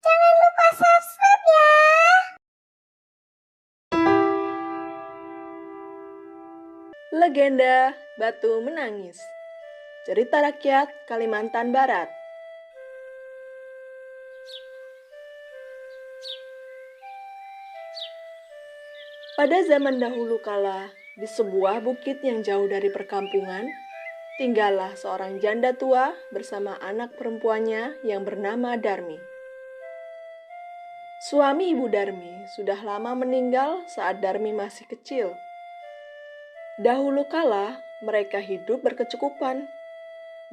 Jangan lupa subscribe ya. Legenda Batu Menangis. Cerita rakyat Kalimantan Barat. Pada zaman dahulu kala, di sebuah bukit yang jauh dari perkampungan, tinggallah seorang janda tua bersama anak perempuannya yang bernama Darmi. Suami Ibu Darmi sudah lama meninggal saat Darmi masih kecil. Dahulu kala, mereka hidup berkecukupan.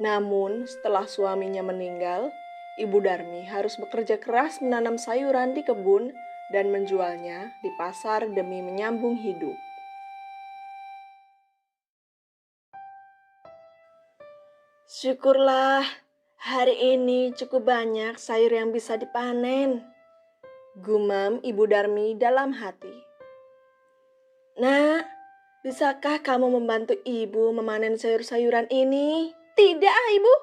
Namun, setelah suaminya meninggal, Ibu Darmi harus bekerja keras menanam sayuran di kebun dan menjualnya di pasar demi menyambung hidup. Syukurlah, hari ini cukup banyak sayur yang bisa dipanen, gumam Ibu Darmi dalam hati. Nak, bisakah kamu membantu ibu memanen sayur-sayuran ini? Tidak, ibu.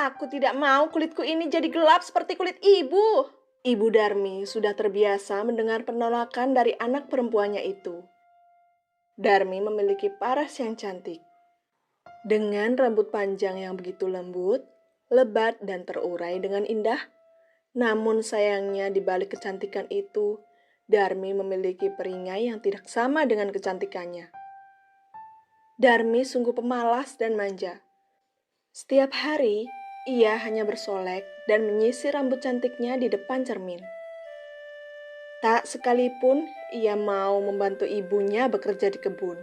Aku tidak mau kulitku ini jadi gelap seperti kulit ibu. Ibu Darmi sudah terbiasa mendengar penolakan dari anak perempuannya itu. Darmi memiliki paras yang cantik. Dengan rambut panjang yang begitu lembut, lebat dan terurai dengan indah. Namun sayangnya di balik kecantikan itu, Darmi memiliki perisai yang tidak sama dengan kecantikannya. Darmi sungguh pemalas dan manja. Setiap hari, ia hanya bersolek dan menyisir rambut cantiknya di depan cermin. Tak sekalipun ia mau membantu ibunya bekerja di kebun.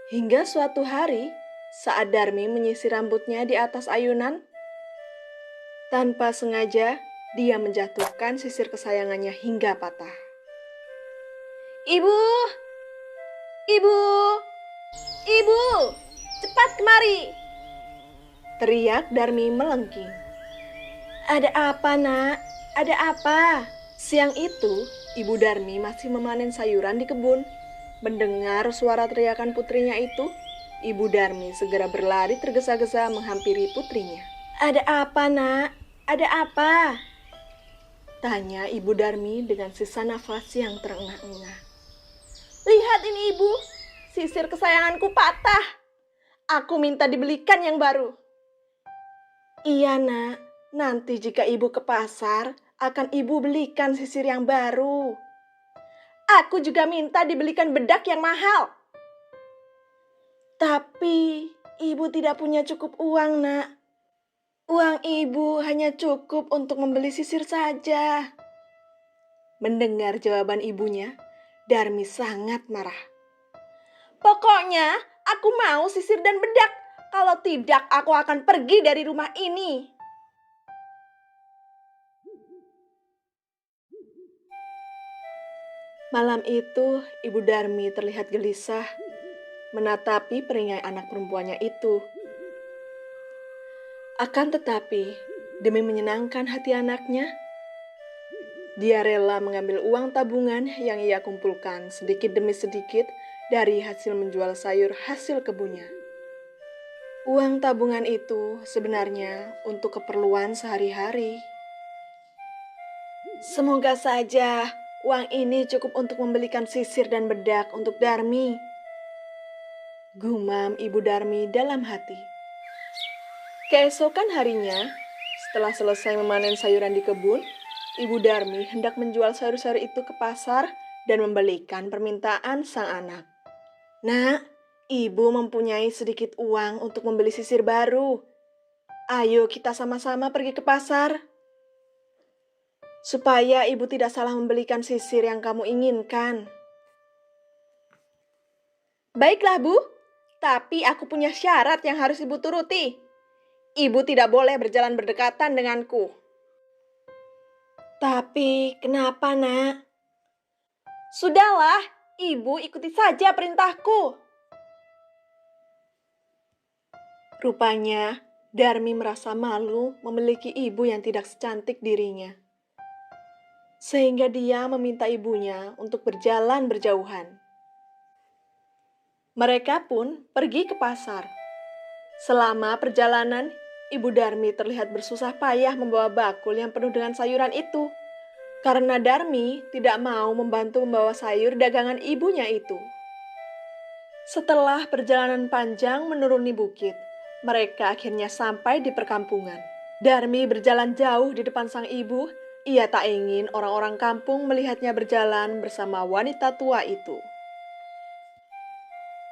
Hingga suatu hari, saat Darmi menyisir rambutnya di atas ayunan, tanpa sengaja dia menjatuhkan sisir kesayangannya hingga patah. Ibu! Ibu! Ibu! Cepat kemari! Teriak Darmi melengking. Ada apa, nak? Ada apa? Siang itu, Ibu Darmi masih memanen sayuran di kebun. Mendengar suara teriakan putrinya itu, Ibu Darmi segera berlari tergesa-gesa menghampiri putrinya. Ada apa, nak? Ada apa? Tanya Ibu Darmi dengan sisa nafas yang terengah-engah. Lihat ini, Ibu. Sisir kesayanganku patah. Aku minta dibelikan yang baru. Iya, nak. Nanti jika ibu ke pasar, akan ibu belikan sisir yang baru. Aku juga minta dibelikan bedak yang mahal. Tapi ibu tidak punya cukup uang, nak. Uang ibu hanya cukup untuk membeli sisir saja. Mendengar jawaban ibunya, Darmi sangat marah. Pokoknya aku mau sisir dan bedak. Kalau tidak, aku akan pergi dari rumah ini. Malam itu, Ibu Darmi terlihat gelisah menatapi peringai anak perempuannya itu. Akan tetapi, demi menyenangkan hati anaknya, dia rela mengambil uang tabungan yang ia kumpulkan sedikit demi sedikit dari hasil menjual sayur hasil kebunnya. Uang tabungan itu sebenarnya untuk keperluan sehari-hari. Semoga saja uang ini cukup untuk membelikan sisir dan bedak untuk Darmi. Gumam Ibu Darmi dalam hati. Keesokan harinya, setelah selesai memanen sayuran di kebun, Ibu Darmi hendak menjual sayur-sayur itu ke pasar dan membelikan permintaan sang anak. Nak, ibu mempunyai sedikit uang untuk membeli sisir baru. Ayo kita sama-sama pergi ke pasar. Supaya ibu tidak salah membelikan sisir yang kamu inginkan. Baiklah, Bu. Tapi aku punya syarat yang harus ibu turuti. Ibu tidak boleh berjalan berdekatan denganku. Tapi kenapa, nak? Sudahlah, ibu ikuti saja perintahku. Rupanya, Darmi merasa malu memiliki ibu yang tidak secantik dirinya. Sehingga dia meminta ibunya untuk berjalan berjauhan. Mereka pun pergi ke pasar. Selama perjalanan, Ibu Darmi terlihat bersusah payah membawa bakul yang penuh dengan sayuran itu. Karena Darmi tidak mau membantu membawa sayur dagangan ibunya itu. Setelah perjalanan panjang menuruni bukit, mereka akhirnya sampai di perkampungan. Darmi berjalan jauh di depan sang ibu. Ia tak ingin orang-orang kampung melihatnya berjalan bersama wanita tua itu.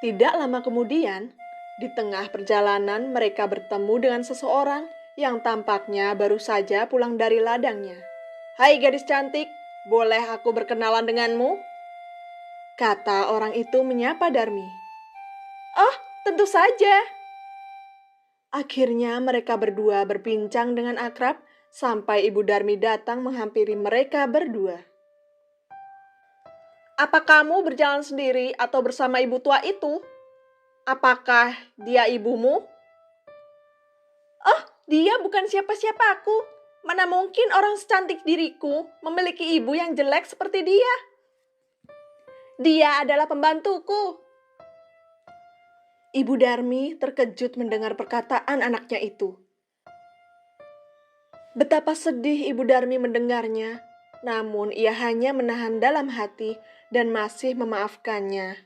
Tidak lama kemudian, di tengah perjalanan mereka bertemu dengan seseorang yang tampaknya baru saja pulang dari ladangnya. "Hai gadis cantik, boleh aku berkenalan denganmu?" kata orang itu menyapa Darmi. "Oh, tentu saja." Akhirnya mereka berdua berbincang dengan akrab sampai Ibu Darmi datang menghampiri mereka berdua. "Apa kamu berjalan sendiri atau bersama ibu tua itu? Apakah dia ibumu?" "Oh, dia bukan siapa-siapaku. Mana mungkin orang secantik diriku memiliki ibu yang jelek seperti dia. Dia adalah pembantuku." Ibu Darmi terkejut mendengar perkataan anaknya itu. Betapa sedih Ibu Darmi mendengarnya, namun ia hanya menahan dalam hati dan masih memaafkannya.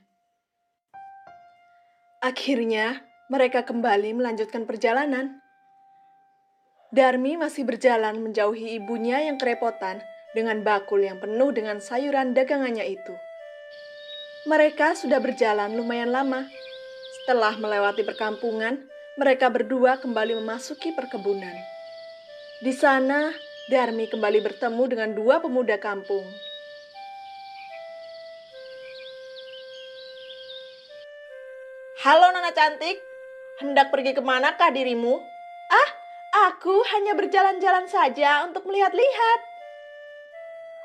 Akhirnya, mereka kembali melanjutkan perjalanan. Darmi masih berjalan menjauhi ibunya yang kerepotan dengan bakul yang penuh dengan sayuran dagangannya itu. Mereka sudah berjalan lumayan lama. Setelah melewati perkampungan, mereka berdua kembali memasuki perkebunan. Di sana, Darmi kembali bertemu dengan dua pemuda kampung. "Halo Nona cantik, hendak pergi kemanakah dirimu?" "Ah, aku hanya berjalan-jalan saja untuk melihat-lihat."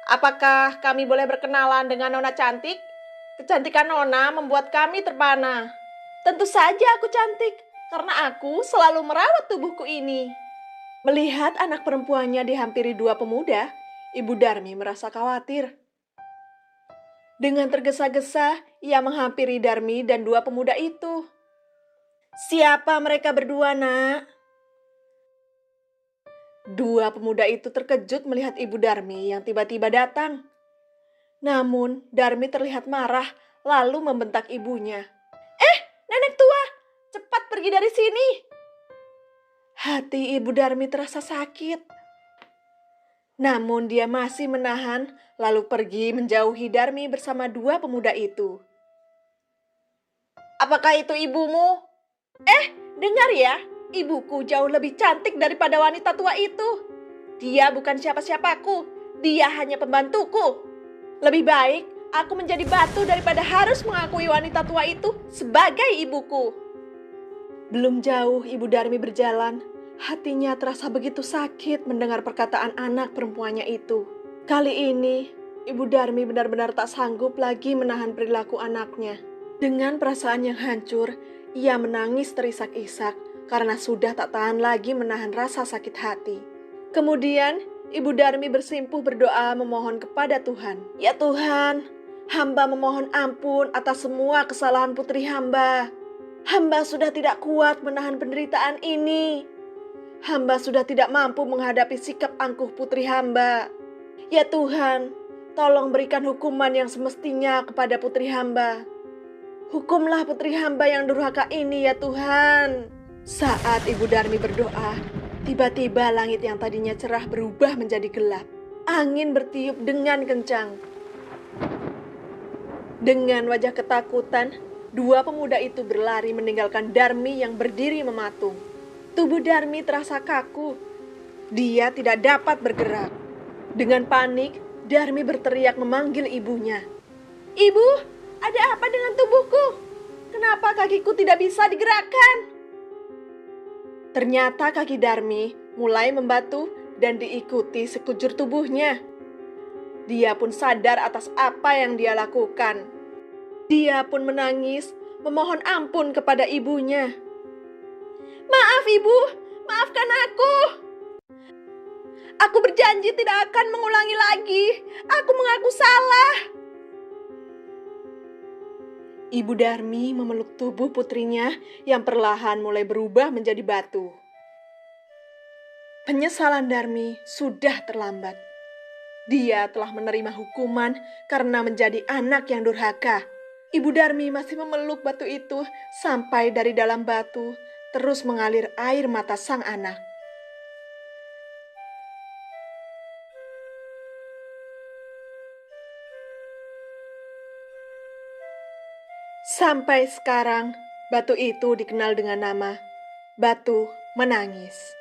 "Apakah kami boleh berkenalan dengan Nona cantik? Kecantikan Nona membuat kami terpana." "Tentu saja aku cantik, karena aku selalu merawat tubuhku ini." Melihat anak perempuannya dihampiri dua pemuda, Ibu Darmi merasa khawatir. Dengan tergesa-gesa, ia menghampiri Darmi dan dua pemuda itu. "Siapa mereka berdua, Nak?" Dua pemuda itu terkejut melihat Ibu Darmi yang tiba-tiba datang. Namun, Darmi terlihat marah lalu membentak ibunya. "Nenek tua, cepat pergi dari sini!" Hati Ibu Darmi terasa sakit. Namun dia masih menahan, lalu pergi menjauhi Darmi bersama dua pemuda itu. "Apakah itu ibumu?" Dengar ya, ibuku jauh lebih cantik daripada wanita tua itu. Dia bukan siapa-siapaku, dia hanya pembantuku. Lebih baik aku menjadi batu daripada harus mengakui wanita tua itu sebagai ibuku." Belum jauh Ibu Darmi berjalan, hatinya terasa begitu sakit mendengar perkataan anak perempuannya itu. Kali ini, Ibu Darmi benar-benar tak sanggup lagi menahan perilaku anaknya. Dengan perasaan yang hancur, ia menangis terisak-isak karena sudah tak tahan lagi menahan rasa sakit hati. Kemudian, Ibu Darmi bersimpuh berdoa memohon kepada Tuhan. "Ya Tuhan, hamba memohon ampun atas semua kesalahan putri hamba. Hamba sudah tidak kuat menahan penderitaan ini. Hamba sudah tidak mampu menghadapi sikap angkuh putri hamba. Ya Tuhan, tolong berikan hukuman yang semestinya kepada putri hamba. Hukumlah putri hamba yang durhaka ini ya Tuhan." Saat Ibu Darmi berdoa, tiba-tiba langit yang tadinya cerah berubah menjadi gelap. Angin bertiup dengan kencang. Dengan wajah ketakutan, dua pemuda itu berlari meninggalkan Darmi yang berdiri mematung. Tubuh Darmi terasa kaku. Dia tidak dapat bergerak. Dengan panik, Darmi berteriak memanggil ibunya. "Ibu, ada apa dengan tubuhku? Kenapa kakiku tidak bisa digerakkan?" Ternyata kaki Darmi mulai membatu dan diikuti sekujur tubuhnya. Dia pun sadar atas apa yang dia lakukan. Dia pun menangis, memohon ampun kepada ibunya. "Maaf ibu, maafkan aku. Aku berjanji tidak akan mengulangi lagi. Aku mengaku salah." Ibu Darmi memeluk tubuh putrinya yang perlahan mulai berubah menjadi batu. penyesalan Darmi sudah terlambat. Dia telah menerima hukuman karena menjadi anak yang durhaka. Ibu Darmi masih memeluk batu itu sampai dari dalam batu terus mengalir air mata sang anak. Sampai sekarang, batu itu dikenal dengan nama Batu Menangis.